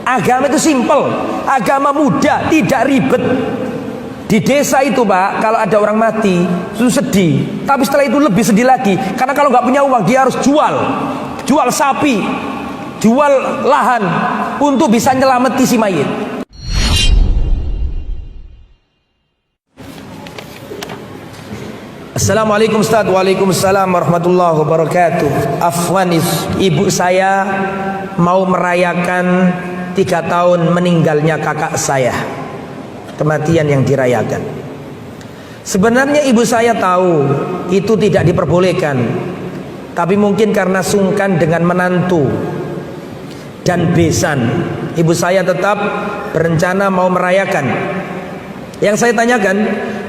Agama itu simple, agama mudah, tidak ribet. Di desa itu Pak, kalau ada orang mati itu sedih, tapi setelah itu lebih sedih lagi, karena kalau nggak punya uang dia harus jual sapi, jual lahan untuk bisa nyelameti si mayit. Assalamualaikum Ustaz. Waalaikumsalam warahmatullahi wabarakatuh. Afwan, ibu saya mau merayakan 3 tahun meninggalnya kakak saya, kematian yang dirayakan. Sebenarnya ibu saya tahu itu tidak diperbolehkan, tapi mungkin karena sungkan dengan menantu dan besan, ibu saya tetap berencana mau merayakan. Yang saya tanyakan,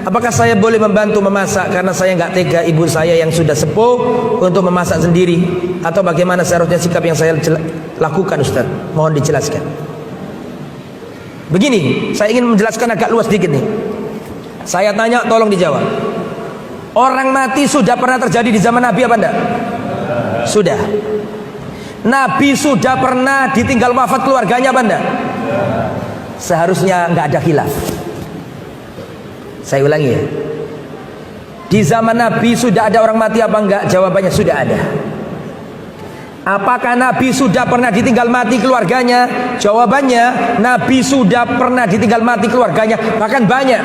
apakah saya boleh membantu memasak karena saya nggak tega ibu saya yang sudah sepuh untuk memasak sendiri, atau bagaimana seharusnya sikap yang saya lakukan Ustaz? Mohon dijelaskan. Begini, saya ingin menjelaskan agak luas sedikit nih. Saya tanya, tolong dijawab. Orang mati sudah pernah terjadi di zaman Nabi apa enggak? Sudah. Nabi sudah pernah ditinggal wafat keluarganya apa enggak? Seharusnya nggak ada khilaf. Saya ulangi ya. Di zaman Nabi sudah ada orang mati apa enggak? Jawabannya sudah ada. Apakah Nabi sudah pernah ditinggal mati keluarganya? Jawabannya, Nabi sudah pernah ditinggal mati keluarganya, bahkan banyak.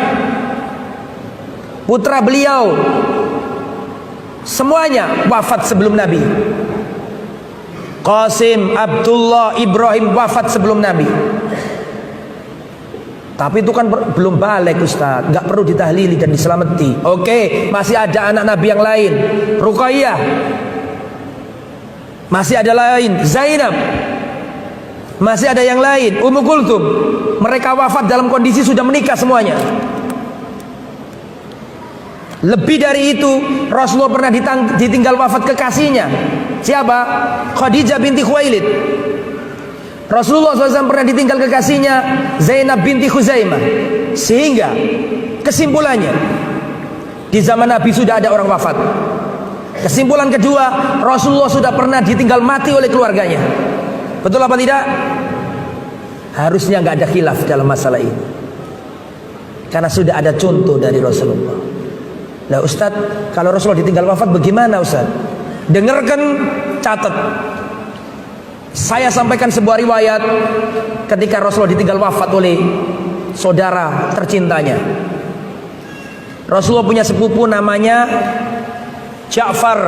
Putra beliau semuanya wafat sebelum Nabi. Qasim, Abdullah, Ibrahim wafat sebelum Nabi. Tapi itu kan belum balik Ustaz, nggak perlu ditahlili dan diselamati. Oke, masih ada anak Nabi yang lain, Ruqayyah, masih ada lain, Zainab, masih ada yang lain, Ummu Kulthum. Mereka wafat dalam kondisi sudah menikah semuanya. Lebih dari itu, Rasulullah pernah ditinggal wafat kekasihnya. Siapa? Khadijah binti Khuwailid. Rasulullah SAW pernah ditinggal kekasihnya Zainab binti Khuzaimah. Sehingga kesimpulannya, di zaman Nabi sudah ada orang wafat. Kesimpulan kedua, Rasulullah sudah pernah ditinggal mati oleh keluarganya. Betul apa tidak? Harusnya nggak ada khilaf dalam masalah ini, karena sudah ada contoh dari Rasulullah. Nah Ustaz, kalau Rasulullah ditinggal wafat bagaimana Ustaz? Dengarkan, catat. Saya sampaikan sebuah riwayat ketika Rasulullah ditinggal wafat oleh saudara tercintanya. Rasulullah punya sepupu namanya Ja'far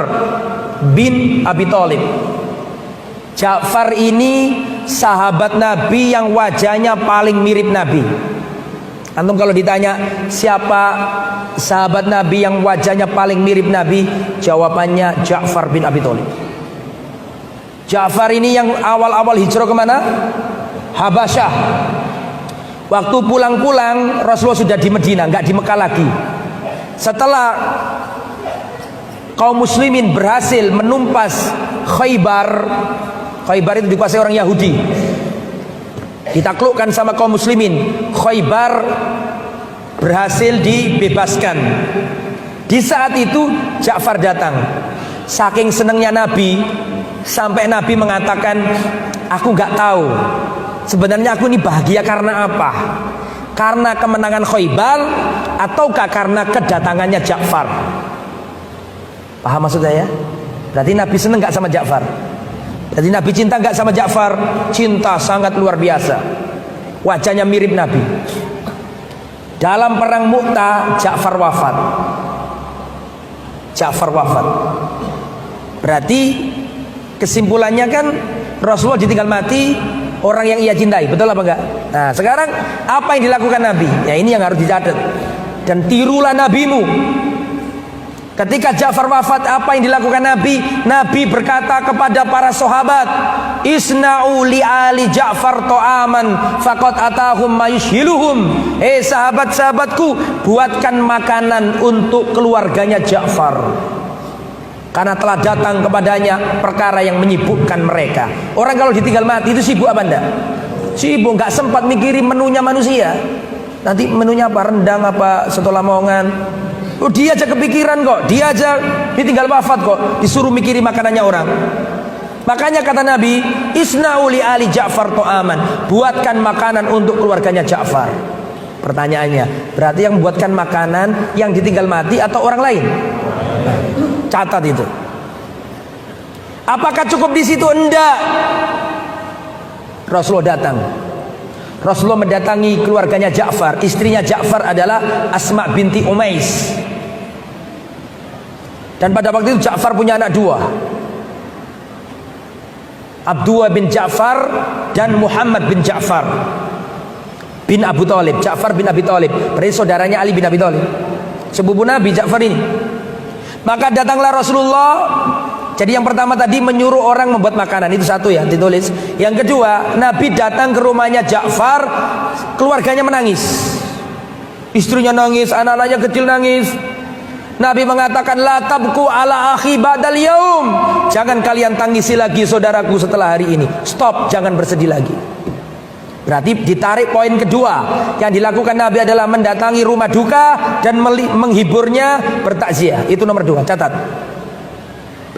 bin Abi Thalib. Ja'far ini sahabat Nabi yang wajahnya paling mirip Nabi. Antum kalau ditanya siapa sahabat Nabi yang wajahnya paling mirip Nabi, jawabannya Ja'far bin Abi Thalib. Ja'far ini yang awal-awal hijrah kemana? Habasyah. Waktu pulang-pulang Rasulullah sudah di Medina, nggak di Mekah lagi. Setelah kaum muslimin berhasil menumpas Khaybar. Khaybar itu dikuasai orang Yahudi, ditaklukkan sama kaum muslimin. Khaybar berhasil dibebaskan. Di saat itu Ja'far datang. Saking senangnya Nabi, sampai Nabi mengatakan, aku nggak tahu sebenarnya aku ini bahagia karena apa, karena kemenangan Khaybar ataukah karena kedatangannya Ja'far. Paham maksud saya? Berarti Nabi senang nggak sama Ja'far? Berarti Nabi cinta nggak sama Ja'far? Cinta sangat luar biasa. Wajahnya mirip Nabi. Dalam perang Mu'tah Ja'far wafat. Ja'far wafat. Berarti kesimpulannya kan Rasulullah ditinggal mati orang yang ia cintai, betul apa enggak? Nah sekarang apa yang dilakukan Nabi? Ya ini yang harus dicatat. Dan tirulah nabimu. Ketika Ja'far wafat, apa yang dilakukan Nabi? Nabi berkata kepada para sahabat, Isna'u li ali Ja'far to'aman faqad atahum mayushiluhum. Sahabat-sahabatku, buatkan makanan untuk keluarganya Ja'far, karena telah datang kepadanya perkara yang menyibukkan mereka. Orang kalau ditinggal mati itu sibuk apa enggak? Sibuk, nggak sempat mikirin menunya manusia. Nanti menunya apa? Rendang apa? Soto Lamongan. Oh, dia aja kepikiran kok. Dia aja ditinggal wafat kok, disuruh mikirin makanannya orang. Makanya kata Nabi, isna'u li ali Ja'far ta'aman, buatkan makanan untuk keluarganya Ja'far. Pertanyaannya, berarti yang membuatkan makanan yang ditinggal mati atau orang lain? Catat itu. Apakah cukup di situ? Enggak. Rasulullah datang. Rasulullah mendatangi keluarganya Ja'far. Istrinya Ja'far adalah Asma binti Umais. Dan pada waktu itu Ja'far punya anak dua, Abdullah bin Ja'far dan Muhammad bin Ja'far bin Abu Thalib. Ja'far bin Abi Thalib, berarti saudaranya Ali bin Abi Thalib, sepupu Nabi Ja'far ini. Maka datanglah Rasulullah. Jadi yang pertama tadi menyuruh orang membuat makanan, itu satu ya, ditulis. Yang kedua, Nabi datang ke rumahnya Ja'far, keluarganya menangis, istrinya nangis, anak-anaknya kecil nangis. Nabi mengatakan, la tabku ala akhi ba'dal yaum, jangan kalian tangisi lagi saudaraku setelah hari ini. Stop, jangan bersedih lagi. Berarti ditarik poin kedua, yang dilakukan Nabi adalah mendatangi rumah duka dan menghiburnya, bertakziah. Itu nomor dua, catat.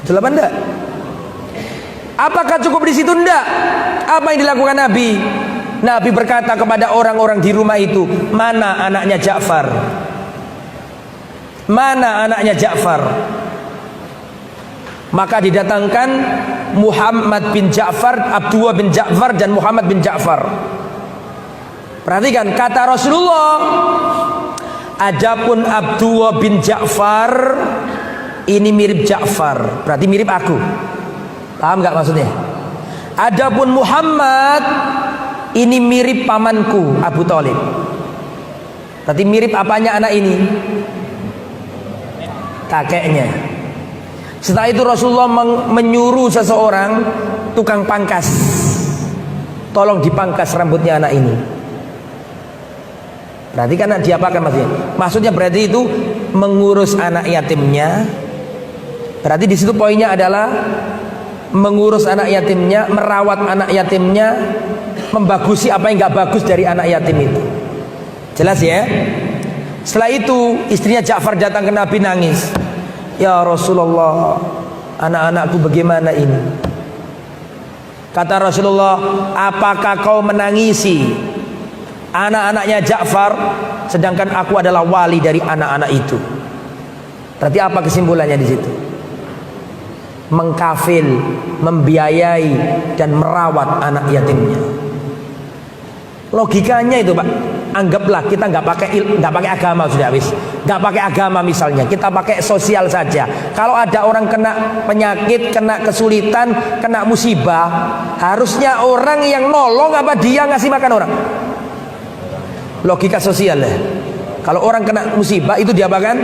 Betul apa enggak? Apakah cukup di situ? Enggak. Apa yang dilakukan Nabi? Nabi berkata kepada orang-orang di rumah itu, mana anaknya Ja'far? Mana anaknya Ja'far? Maka didatangkan Muhammad bin Ja'far, Abdullah bin Ja'far dan Muhammad bin Ja'far. Perhatikan kata Rasulullah, adapun Abdullah bin Ja'far ini mirip Ja'far, berarti mirip aku. Paham gak maksudnya? Adapun Muhammad ini mirip pamanku Abu Thalib. Berarti mirip apanya anak ini? Kakeknya. Setelah itu Rasulullah menyuruh seseorang tukang pangkas, tolong dipangkas rambutnya anak ini. Berarti kan diapakan maksudnya? Maksudnya berarti itu mengurus anak yatimnya. Berarti di situ poinnya adalah mengurus anak yatimnya, merawat anak yatimnya, membagusi apa yang nggak bagus dari anak yatim itu. Jelas ya? Setelah itu istrinya Ja'far datang ke Nabi nangis. Ya Rasulullah, anak-anakku bagaimana ini? Kata Rasulullah, apakah kau menangisi anak-anaknya Ja'far, sedangkan aku adalah wali dari anak-anak itu? Berarti apa kesimpulannya di situ? Mengkafil, membiayai dan merawat anak yatimnya. Logikanya itu Pak, anggaplah kita nggak pakai agama, sudah wis, nggak pakai agama misalnya, kita pakai sosial saja. Kalau ada orang kena penyakit, kena kesulitan, kena musibah, harusnya orang yang nolong apa dia ngasih makan orang? Logika sosial ya. Kalau orang kena musibah itu dia apakan?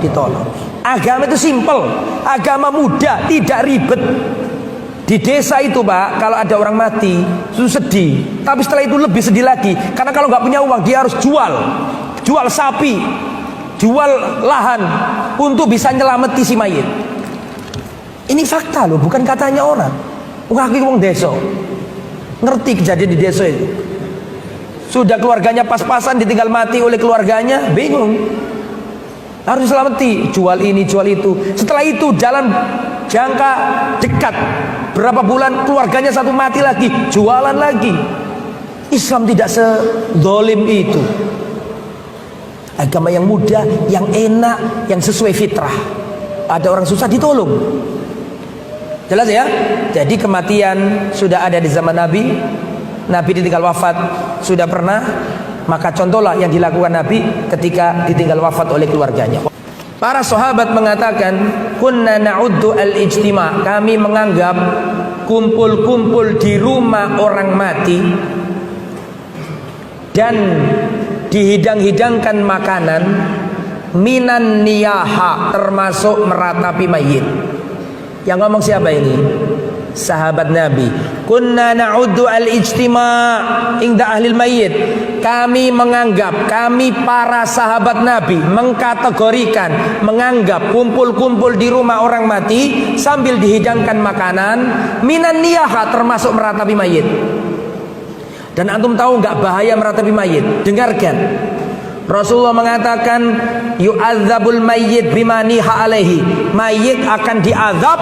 Ditolong. Agama itu simple, agama mudah, tidak ribet. Di desa itu Pak, kalau ada orang mati itu sedih, tapi setelah itu lebih sedih lagi, karena kalau nggak punya uang dia harus jual sapi, jual lahan untuk bisa nyelameti si mayit. Ini fakta loh, bukan katanya orang. Aku ngomong desa, ngerti kejadian di desa itu. Sudah keluarganya pas-pasan ditinggal mati oleh keluarganya, bingung, harus diselamati, jual ini jual itu. Setelah itu jalan jangka dekat, berapa bulan keluarganya satu mati lagi, jualan lagi. Islam tidak sezalim itu. Agama yang mudah, yang enak, yang sesuai fitrah. Ada orang susah ditolong. Jelas ya? Jadi kematian sudah ada di zaman Nabi. Nabi ditinggal wafat sudah pernah. Maka contohlah yang dilakukan Nabi ketika ditinggal wafat oleh keluarganya. Para sahabat mengatakan, kunna na'uddu al-ijtima', kami menganggap kumpul-kumpul di rumah orang mati dan dihidang-hidangkan makanan minan niyaha, termasuk meratapi mayit. Yang ngomong siapa ini? Sahabat Nabi. Kunna na'uddu al-ijtima' inda ahlil mayyit. Kami menganggap, kami para sahabat Nabi mengkategorikan, menganggap kumpul-kumpul di rumah orang mati sambil dihidangkan makanan minan niyaha, termasuk meratapi mayit. Dan antum tahu nggak bahaya meratapi mayit? Dengarkan. Rasulullah mengatakan yu'adzabul mayyit bimaniha alaihi. Mayit akan diazab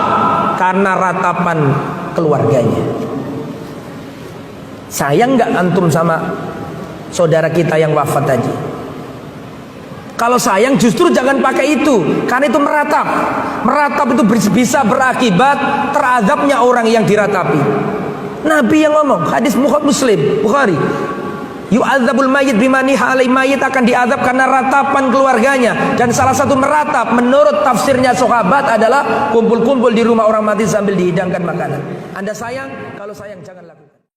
karena ratapan keluarganya. Sayang nggak antum sama saudara kita yang wafat tadi? Kalau sayang justru jangan pakai itu, karena itu meratap. Meratap itu bisa berakibat terazabnya orang yang diratapi. Nabi yang ngomong, hadis Muslim, Bukhari. Yu'adzabul mayyit bimaniha alaihi, mayit akan diazab karena ratapan keluarganya. Dan salah satu meratap menurut tafsirnya sahabat adalah kumpul-kumpul di rumah orang mati sambil dihidangkan makanan. Anda sayang, kalau sayang jangan lakukan.